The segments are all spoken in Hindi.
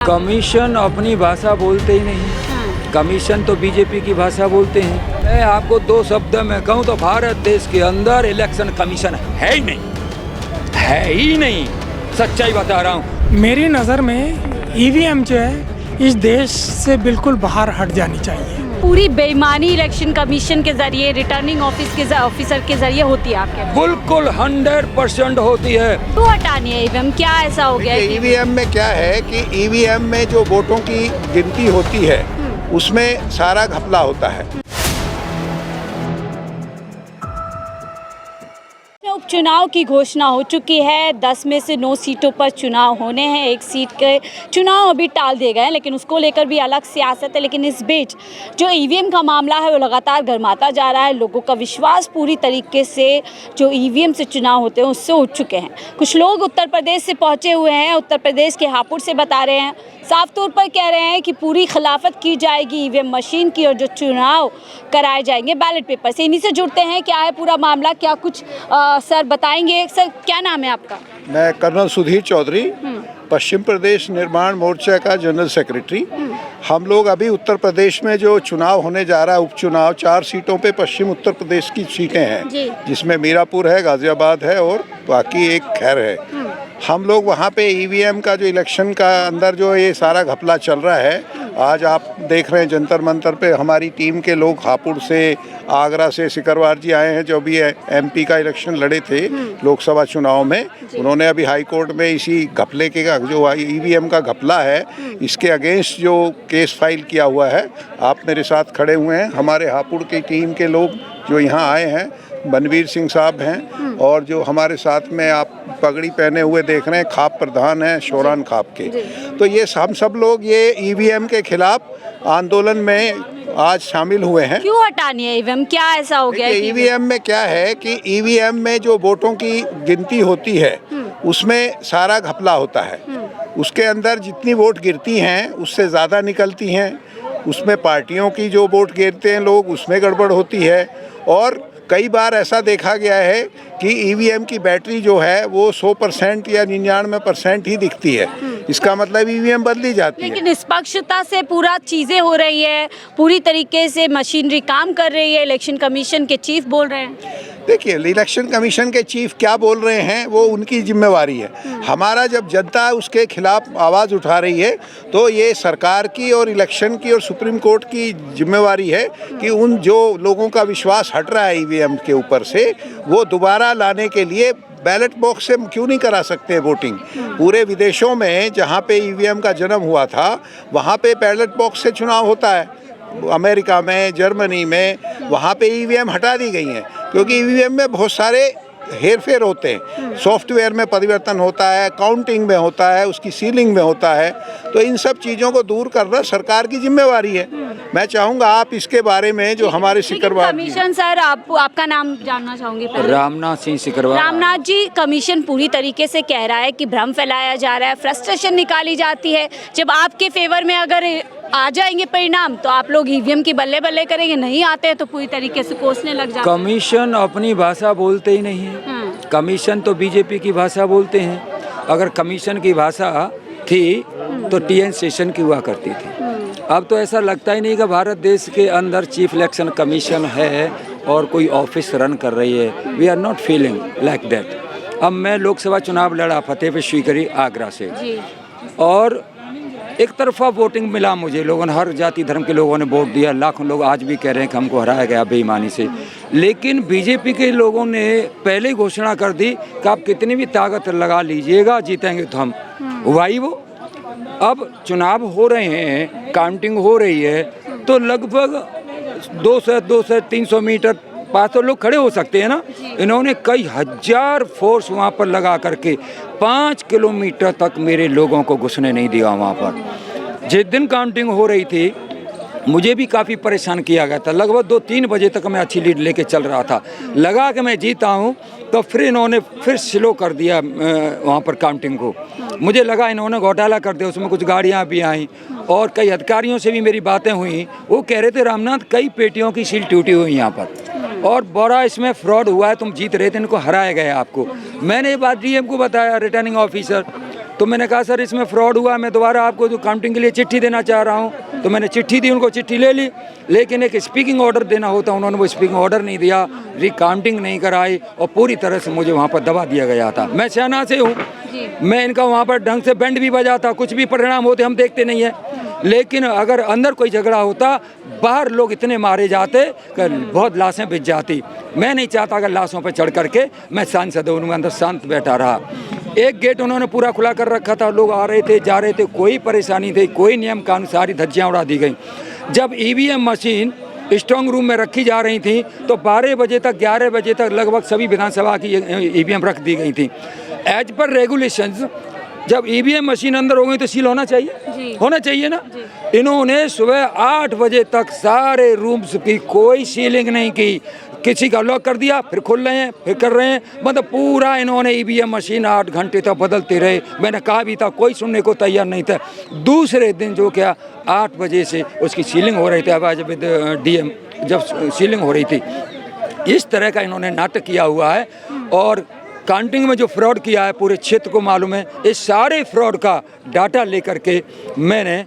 कमीशन अपनी भाषा बोलते ही नहीं। कमीशन तो बीजेपी की भाषा बोलते हैं। मैं आपको दो शब्द में कहूँ तो भारत देश के अंदर इलेक्शन कमीशन है ही नहीं, है ही नहीं। सच्चाई बता रहा हूँ। मेरी नज़र में ईवीएम जो है इस देश से बिल्कुल बाहर हट जानी चाहिए। पूरी बेईमानी इलेक्शन कमीशन के जरिए, रिटर्निंग ऑफिसर के जरिए होती है आपके? बिल्कुल 100% होती है। क्यों हटानी है ईवीएम? क्या ऐसा हो गया? ईवीएम में क्या है कि ईवीएम में जो वोटों की गिनती होती है उसमें सारा घपला होता है। उपचुनाव की घोषणा हो चुकी है। 10 में से 9 सीटों पर चुनाव होने हैं। एक सीट के चुनाव अभी टाल दिए गए हैं, लेकिन उसको लेकर भी अलग सियासत है। लेकिन इस बीच जो ईवीएम का मामला है वो लगातार गर्माता जा रहा है। लोगों का विश्वास पूरी तरीके से जो ईवीएम से चुनाव होते हैं उससे उठ चुके हैं। कुछ लोग उत्तर प्रदेश से पहुंचे हुए हैं। उत्तर प्रदेश के हापुड़ से बता रहे हैं, साफ तौर पर कह रहे हैं कि पूरी खिलाफत की जाएगी ईवीएम मशीन की और जो चुनाव कराए जाएंगे बैलेट पेपर से। इन्हीं से जुड़ते हैं। क्या है पूरा मामला, क्या कुछ सर बताएंगे? सर क्या नाम है आपका? मैं कर्नल सुधीर चौधरी, पश्चिम प्रदेश निर्माण मोर्चा का जनरल सेक्रेटरी। हम लोग अभी उत्तर प्रदेश में जो चुनाव होने जा रहा है, उपचुनाव 4 सीटों पे पश्चिम उत्तर प्रदेश की सीटें हैं, जिसमें मीरापुर है, गाजियाबाद है और बाकी एक खैर है। हम लोग वहाँ पे ईवीएम का जो इलेक्शन का अंदर जो ये सारा घपला चल रहा है, आज आप देख रहे हैं जंतर मंतर पे हमारी टीम के लोग हापुड़ से, आगरा से, सिकरवार जी आए हैं जो भी एमपी का इलेक्शन लड़े थे लोकसभा चुनाव में। उन्होंने अभी हाई कोर्ट में इसी घपले के जो ईवीएम का घपला है इसके अगेंस्ट जो केस फाइल किया हुआ है। आप मेरे साथ खड़े हुए हैं, हमारे हापुड़ की टीम के लोग जो यहाँ आए हैं, बनवीर सिंह साहब हैं और जो हमारे साथ में आप पगड़ी पहने हुए देख रहे हैं खाप प्रधान हैं शोरान खाप के। तो ये हम सब लोग ये ईवीएम के खिलाफ आंदोलन में आज शामिल हुए हैं। क्यों हटानी है ईवीएम? क्या ऐसा हो गया? ईवीएम में क्या है कि ईवीएम में जो वोटों की गिनती होती है उसमें सारा घपला होता है। उसके अंदर जितनी वोट गिरती हैं उससे ज़्यादा निकलती हैं। उसमें पार्टियों की जो वोट गिरते हैं लोग, उसमें गड़बड़ होती है। और कई बार ऐसा देखा गया है कि ईवीएम की बैटरी जो है वो 100% या 99% ही दिखती है। इसका मतलब ईवीएम बदली जाती है। लेकिन निष्पक्षता से पूरा चीज़ें हो रही है, पूरी तरीके से मशीनरी काम कर रही है। इलेक्शन कमीशन के चीफ बोल रहे हैं। देखिए, इलेक्शन कमीशन के चीफ क्या बोल रहे हैं वो उनकी जिम्मेवारी है। हमारा जब जनता उसके खिलाफ आवाज़ उठा रही है तो ये सरकार की और इलेक्शन की और सुप्रीम कोर्ट की जिम्मेवारी है कि उन जो लोगों का विश्वास हट रहा है ईवीएम के ऊपर से, वो दोबारा लाने के लिए बैलेट बॉक्स से क्यों नहीं करा सकते वोटिंग। पूरे विदेशों में जहाँ पे ईवीएम का जन्म हुआ था वहाँ पे बैलेट बॉक्स से चुनाव होता है। अमेरिका में, जर्मनी में, वहाँ पे ईवीएम हटा दी गई हैं क्योंकि ईवीएम में बहुत सारे हेरफेर होते हैं। सॉफ्टवेयर में परिवर्तन होता है, काउंटिंग में होता है, उसकी सीलिंग में होता है। तो इन सब चीज़ों को दूर करना सरकार की जिम्मेवारी है। मैं चाहूँगा आप इसके बारे में जो हमारे सिकरवार कमीशन सर, आपका नाम जानना चाहूँगी। रामनाथ सिंह सिकरवार। रामनाथ जी, कमीशन पूरी तरीके से कह रहा है कि भ्रम फैलाया जा रहा है, फ्रस्ट्रेशन निकाली जाती है। जब आपके फेवर में अगर आ जाएंगे परिणाम तो आप लोग ईवीएम की बल्ले बल्ले करेंगे, नहीं आते हैं तो पूरी तरीके से कोसने लग जाते हैं। कमीशन अपनी भाषा बोलते ही नहीं है। कमीशन तो बीजेपी की भाषा बोलते हैं। अगर कमीशन की भाषा थी तो टीएन सेशन की हुआ करती थी। अब तो ऐसा लगता ही नहीं कि भारत देश के अंदर चीफ इलेक्शन कमीशन है और कोई ऑफिस रन कर रही है। We are not feeling like that. अब मैं लोकसभा चुनाव लड़ा फतेहपुर सीकरी आगरा से और एक तरफा वोटिंग मिला मुझे। लोगों ने, हर जाति धर्म के लोगों ने वोट दिया। लाखों लोग आज भी कह रहे हैं कि हमको हराया गया बेईमानी से। लेकिन बीजेपी के लोगों ने पहले ही घोषणा कर दी कि आप कितनी भी ताकत लगा लीजिएगा, जीतेंगे तो हम। हुआ ही वो। अब चुनाव हो रहे हैं, काउंटिंग हो रही है तो लगभग 200-300 मीटर पास तो लोग खड़े हो सकते हैं ना। इन्होंने कई हजार फोर्स वहाँ पर लगा करके 5 किलोमीटर तक मेरे लोगों को घुसने नहीं दिया वहाँ पर। जिस दिन काउंटिंग हो रही थी मुझे भी काफ़ी परेशान किया गया था। लगभग 2-3 बजे तक मैं अच्छी लीड लेके चल रहा था, लगा कि मैं जीता हूँ, तो फिर इन्होंने फिर स्लो कर दिया वहाँ पर काउंटिंग को। मुझे लगा इन्होंने घोटाला कर दिया, उसमें कुछ गाड़ियाँ भी आईं और कई अधिकारियों से भी मेरी बातें हुई। वो कह रहे थे रामनाथ कई पेटियों की सील टूटी हुई यहाँ पर और बड़ा इसमें फ्रॉड हुआ है, तुम जीत रहे थे, इनको हराया गया आपको। मैंने ये बात डीएम को बताया, रिटर्निंग ऑफिसर, तो मैंने कहा सर इसमें फ्रॉड हुआ, मैं दोबारा आपको जो काउंटिंग के लिए चिट्ठी देना चाह रहा हूँ। तो मैंने चिट्ठी दी, उनको चिट्ठी ले ली, लेकिन एक स्पीकिंग ऑर्डर देना होता, उन्होंने वो स्पीकिंग ऑर्डर नहीं दिया, रिकाउंटिंग नहीं कराई और पूरी तरह से मुझे वहाँ पर दबा दिया गया था। मैं सेना से हूँ, मैं इनका वहाँ पर ढंग से बैंड भी बजाता, कुछ भी परिणाम होते हम देखते नहीं है, लेकिन अगर अंदर कोई झगड़ा होता, बाहर लोग इतने मारे जाते कि बहुत लाशें बिछ जाती। मैं नहीं चाहता अगर लाशों पर चढ़ करके मैं सांसद हूँ, अंदर शांत बैठा रहा। एक गेट उन्होंने पूरा खुला कर रखा था, लोग आ रहे थे जा रहे थे, कोई परेशानी थी, कोई नियम कानून, सारी धज्जियाँ उड़ा दी गई। जब ईवीएम मशीन स्ट्रांग रूम में रखी जा रही थी तो 12 बजे तक 11 बजे तक लगभग सभी विधानसभा की ईवीएम रख दी गई थी। एज पर रेगुलेशंस जब ईवीएम मशीन अंदर हो गई तो सील होना चाहिए ना। इन्होंने सुबह 8 बजे तक सारे रूम्स की कोई सीलिंग नहीं की, किसी का लॉक कर दिया, फिर खोल रहे हैं, फिर कर रहे हैं, मतलब पूरा इन्होंने ईवीएम मशीन 8 घंटे तक बदलते रहे। मैंने कहा भी था, कोई सुनने को तैयार नहीं था। दूसरे दिन जो क्या 8 बजे से उसकी सीलिंग हो रही थी, आवाज डीएम जब सीलिंग हो रही थी, इस तरह का इन्होंने नाटक किया हुआ है। और काउंटिंग में जो फ्रॉड किया है पूरे क्षेत्र को मालूम है। इस सारे फ्रॉड का डाटा लेकर के मैंने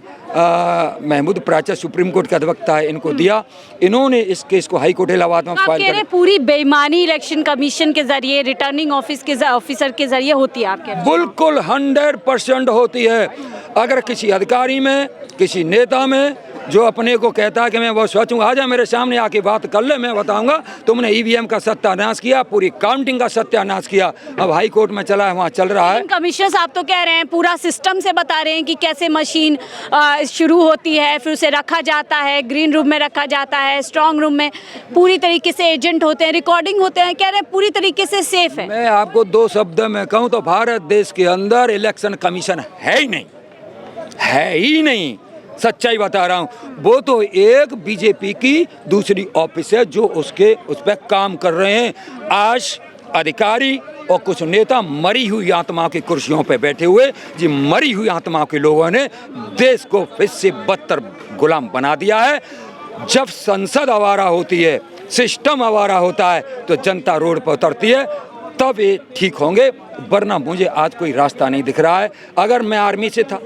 महमूद प्राचा सुप्रीम कोर्ट के अधिवक्ता है इनको दिया। इन्होंने इस केस को हाई कोर्ट इलाहाबाद में फाइल कर। पूरी बेईमानी इलेक्शन कमीशन के जरिए, रिटर्निंग ऑफिसर के जरिए होती है आपके? बिल्कुल 100% होती है। अगर किसी अधिकारी में, किसी नेता में जो अपने को कहता है कि मैं बहुत स्वच्छ हूँ, आ जा मेरे सामने आके बात कर ले, मैं बताऊंगा तुमने ईवीएम का सत्यानाश किया, पूरी काउंटिंग का सत्यानाश किया। अब हाई कोर्ट में चला है, वहाँ चल रहा है। कमिश्नर साहब तो कह रहे हैं, पूरा सिस्टम से बता रहे हैं कि कैसे मशीन शुरू होती है, फिर उसे रखा जाता है, ग्रीन रूम में रखा जाता है, स्ट्रांग रूम में पूरी तरीके से एजेंट होते हैं, रिकॉर्डिंग होते हैं, कह रहे हैं पूरी तरीके से सेफ है। मैं आपको 2 शब्द में कहूँ तो भारत देश के अंदर इलेक्शन कमीशन है ही नहीं, सच्चाई बता रहा हूँ। वो तो एक बीजेपी की दूसरी ऑफिस है जो उस पर काम कर रहे हैं। आज अधिकारी और कुछ नेता मरी हुई आत्मा की कुर्सियों पे बैठे हुए, जी मरी हुई आत्मा के लोगों ने देश को फिर से बदतर गुलाम बना दिया है। जब संसद आवारा होती है, सिस्टम आवारा होता है, तो जनता रोड पर उतरती है, तब ये ठीक होंगे, वरना मुझे आज कोई रास्ता नहीं दिख रहा है। अगर मैं आर्मी से था,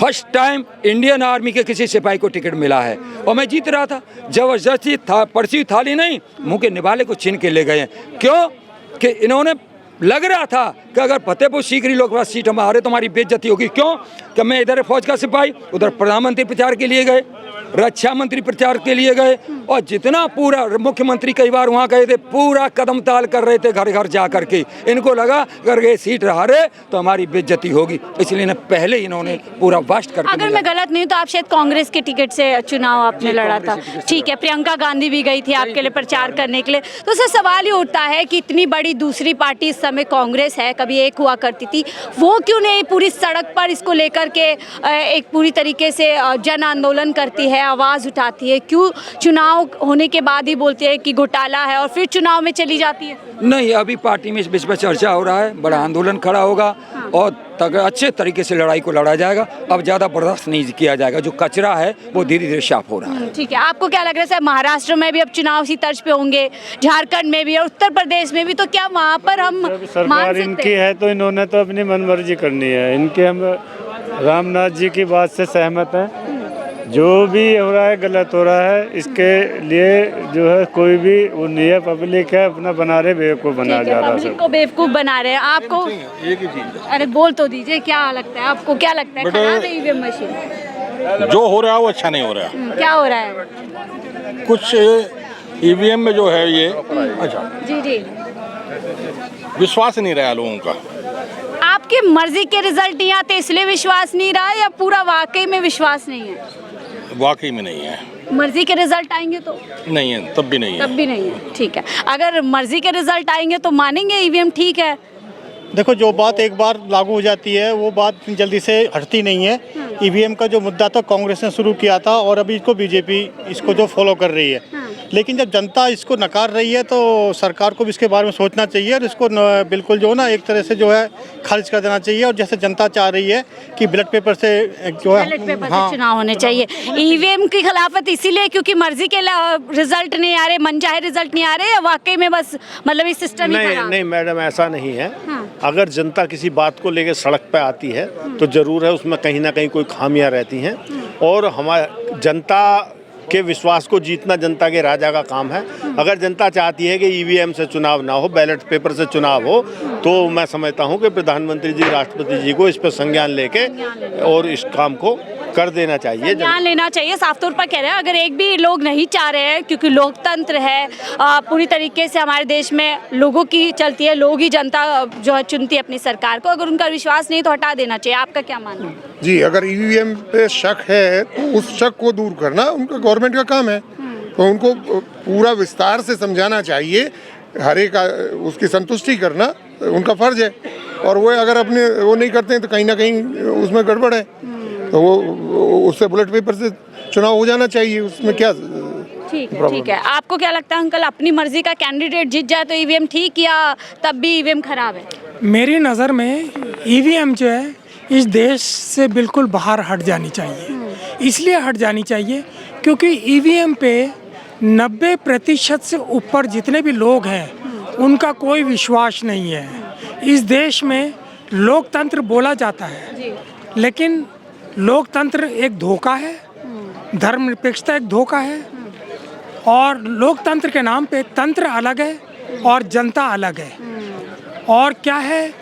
फर्स्ट टाइम इंडियन आर्मी के किसी सिपाही को टिकट मिला है और मैं जीत रहा था, जबरदस्ती था, पर्ची थाली नहीं, मुंह के निवाले को छीन के ले गए। क्यों? कि इन्होंने लग रहा था कि अगर फतेहपुर सीकरी लोकसभा सीट हम आ रहे तो हमारी बेइज्जती होगी। क्यों? कि मैं इधर फौज का सिपाही, उधर प्रधानमंत्री प्रचार के लिए गए, रक्षा मंत्री प्रचार के लिए गए, और जितना पूरा मुख्यमंत्री कई बार वहाँ गए थे, पूरा कदम ताल कर रहे थे घर घर जा करके। इनको लगा अगर ये सीट हारे तो हमारी बेइज्जती होगी, इसलिए ना पहले इन्होंने पूरा वास्ट कर। अगर मैं गलत नहीं तो आप शायद कांग्रेस के टिकट से चुनाव आपने लड़ा था, ठीक है। प्रियंका गांधी भी गई थी आपके लिए प्रचार करने के लिए। तो सर सवाल ही उठता है कि इतनी बड़ी दूसरी पार्टी इस समय कांग्रेस है, कभी एक हुआ करती थी, वो क्यों नहीं पूरी सड़क पर इसको लेकर के एक पूरी तरीके से जन आंदोलन करती है, आवाज़ उठाती है? क्यों चुनाव होने के बाद ही बोलती है कि घोटाला है और फिर चुनाव में चली जाती है? नहीं, अभी पार्टी में इस विषय पर चर्चा हो रहा है, बड़ा आंदोलन खड़ा होगा और अच्छे तरीके से लड़ाई को लड़ा जाएगा। अब ज़्यादा बर्दाश्त नहीं किया जाएगा, जो कचरा है वो धीरे धीरे साफ हो रहा है। ठीक है, आपको क्या लग रहा है सर, महाराष्ट्र में भी अब चुनाव इसी तर्ज पे होंगे, झारखंड में भी और उत्तर प्रदेश में भी, तो क्या वहाँ पर हम सरकार इनकी है तो इन्होंने तो अपनी मनमर्जी करनी है। इनके हम रामनाथ जी की बात से सहमत हैं। जो भी हो रहा है गलत हो रहा है, इसके लिए जो है कोई भी वो नहीं है, पब्लिक है अपना बना रहे, बेवकूफ़ बना जा रहा है, पब्लिक को बेवकूफ़ बना रहे हैं। आपको एक ही चीज, अरे बोल तो दीजिए, क्या लगता है आपको, क्या लगता है खराब है ईवीएम मशीन? जो हो रहा है वो अच्छा नहीं हो रहा है। क्या हो रहा है? कुछ ईवीएम में जो है ये अच्छा जी विश्वास नहीं रहा लोगों का। आपकी मर्जी के रिजल्ट नहीं आते इसलिए विश्वास नहीं रहा, या पूरा वाकई में विश्वास नहीं है? वाकई में नहीं है। मर्जी के रिजल्ट आएंगे तो नहीं है, तब भी नहीं है। तब भी नहीं है, ठीक है। अगर मर्जी के रिजल्ट आएंगे तो मानेंगे ईवीएम ठीक है? देखो, जो बात एक बार लागू हो जाती है वो बात जल्दी से हटती नहीं है। ईवीएम का जो मुद्दा था कांग्रेस ने शुरू किया था और अभी इसको बीजेपी इसको जो फॉलो कर रही है। लेकिन जब जनता इसको नकार रही है तो सरकार को भी इसके बारे में सोचना चाहिए और इसको बिल्कुल जो ना एक तरह से जो है खारिज कर देना चाहिए। और जैसे जनता चाह रही है कि बैलेट पेपर से जो है बैलेट पेपर से चुनाव होने चाहिए। ईवीएम की खिलाफत इसीलिए क्योंकि मर्जी के रिजल्ट नहीं आ रहे, मनचाहे रिजल्ट नहीं आ रहे, या वाकई में बस मतलब इस सिस्टम ही खराब? नहीं मैडम, ऐसा नहीं है। हाँ। अगर जनता किसी बात को लेकर सड़क पे आती है तो जरूर है उसमें कहीं ना कहीं कोई खामियां रहती हैं, और हमारे जनता के विश्वास को जीतना जनता के राजा का काम है। अगर जनता चाहती है कि ईवीएम से चुनाव ना हो, बैलेट पेपर से चुनाव हो, तो मैं समझता हूं कि प्रधानमंत्री जी, राष्ट्रपति जी को इस पर संज्ञान लेके और इस काम को कर देना चाहिए। ध्यान लेना चाहिए। साफ तौर पर कह रहे हैं अगर एक भी लोग नहीं चाह रहे हैं, क्योंकि लोकतंत्र है पूरी तरीके से हमारे देश में लोगों की चलती है, लोग ही जनता जो है चुनती है अपनी सरकार को, अगर उनका विश्वास नहीं तो हटा देना चाहिए। आपका क्या मानना है? जी, अगर ईवीएम पे शक है तो उस शक को दूर करना उनका गवर्नमेंट का काम है, तो उनको पूरा विस्तार से समझाना चाहिए, हर एक उसकी संतुष्टि करना उनका फर्ज है। और वो अगर अपने वो नहीं करते हैं तो कहीं ना कहीं उसमें गड़बड़ है, तो वो उससे बुलेट पेपर से चुनाव हो जाना चाहिए, उसमें क्या। ठीक है। आपको क्या लगता है अंकल, अपनी मर्जी का कैंडिडेट जीत जाए तो ईवीएम ठीक, या तब भी ईवीएम खराब है? मेरी नज़र में ईवीएम जो है इस देश से बिल्कुल बाहर हट जानी चाहिए। इसलिए हट जानी चाहिए क्योंकि ईवीएम पे 90% से ऊपर जितने भी लोग हैं उनका कोई विश्वास नहीं है। इस देश में लोकतंत्र बोला जाता है, लेकिन लोकतंत्र एक धोखा है, धर्मनिरपेक्षता एक धोखा है, और लोकतंत्र के नाम पे तंत्र अलग है और जनता अलग है। और क्या है,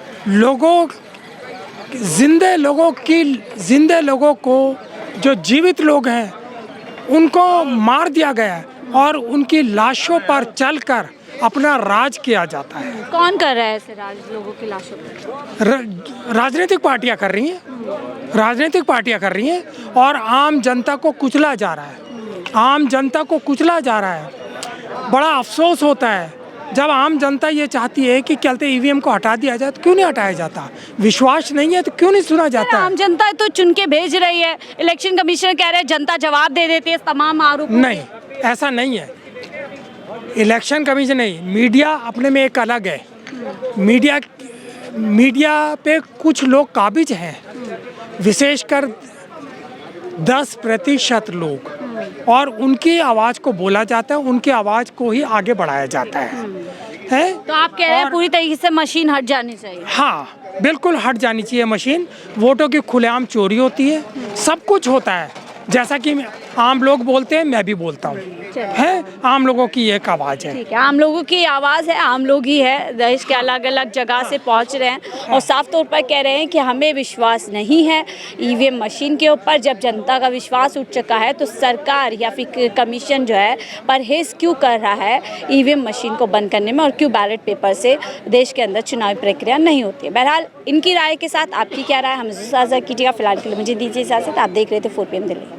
जिंदे लोगों को, जो जीवित लोग हैं उनको मार दिया गया और उनकी लाशों पर चलकर अपना राज किया जाता है। कौन कर रहा है ऐसे राज लोगों की लाशों पर? राजनीतिक पार्टियां कर रही हैं, राजनीतिक पार्टियां कर रही हैं, और आम जनता को कुचला जा रहा है, आम जनता को कुचला जा रहा है। बड़ा अफसोस होता है जब आम जनता ये चाहती है कि चलते ईवीएम को हटा दिया जाए, तो क्यों नहीं हटाया जाता? विश्वास नहीं है तो क्यों नहीं सुना जाता? आम जनता तो चुन के भेज रही है, इलेक्शन कमीशन कह रहे हैं जनता जवाब दे देती है तमाम आरोप। नहीं, ऐसा नहीं है। इलेक्शन कमीशन नहीं, मीडिया अपने में एक अलग है। मीडिया पे कुछ लोग काबिज हैं, विशेषकर 10% लोग, और उनकी आवाज़ को बोला जाता है, उनकी आवाज़ को ही आगे बढ़ाया जाता है। तो आप कह रहे हैं पूरी तरीके से मशीन हट जानी चाहिए? हाँ, बिल्कुल हट जानी चाहिए मशीन। वोटों की खुलेआम चोरी होती है, सब कुछ होता है, जैसा कि आम लोग बोलते हैं मैं भी बोलता हूँ, है आम लोगों की एक आवाज़ है। ठीक है, आम लोगों की आवाज़ है, आम लोग ही है, देश के अलग अलग जगह से पहुँच रहे हैं और साफ तौर पर कह रहे हैं कि हमें विश्वास नहीं है ईवीएम मशीन के ऊपर। जब जनता का विश्वास उठ चुका है तो सरकार या फिर कमीशन जो है परहेज़ क्यों कर रहा है ईवीएम मशीन को बंद करने में, और क्यों बैलेट पेपर से देश के अंदर चुनावी प्रक्रिया नहीं होती है। बहरहाल इनकी राय के साथ आपकी क्या राय, हम साझा कीजिएगा। फिलहाल के लिए मुझे दीजिए इजाज़त। आप देख रहे थे 4 PM दिल्ली।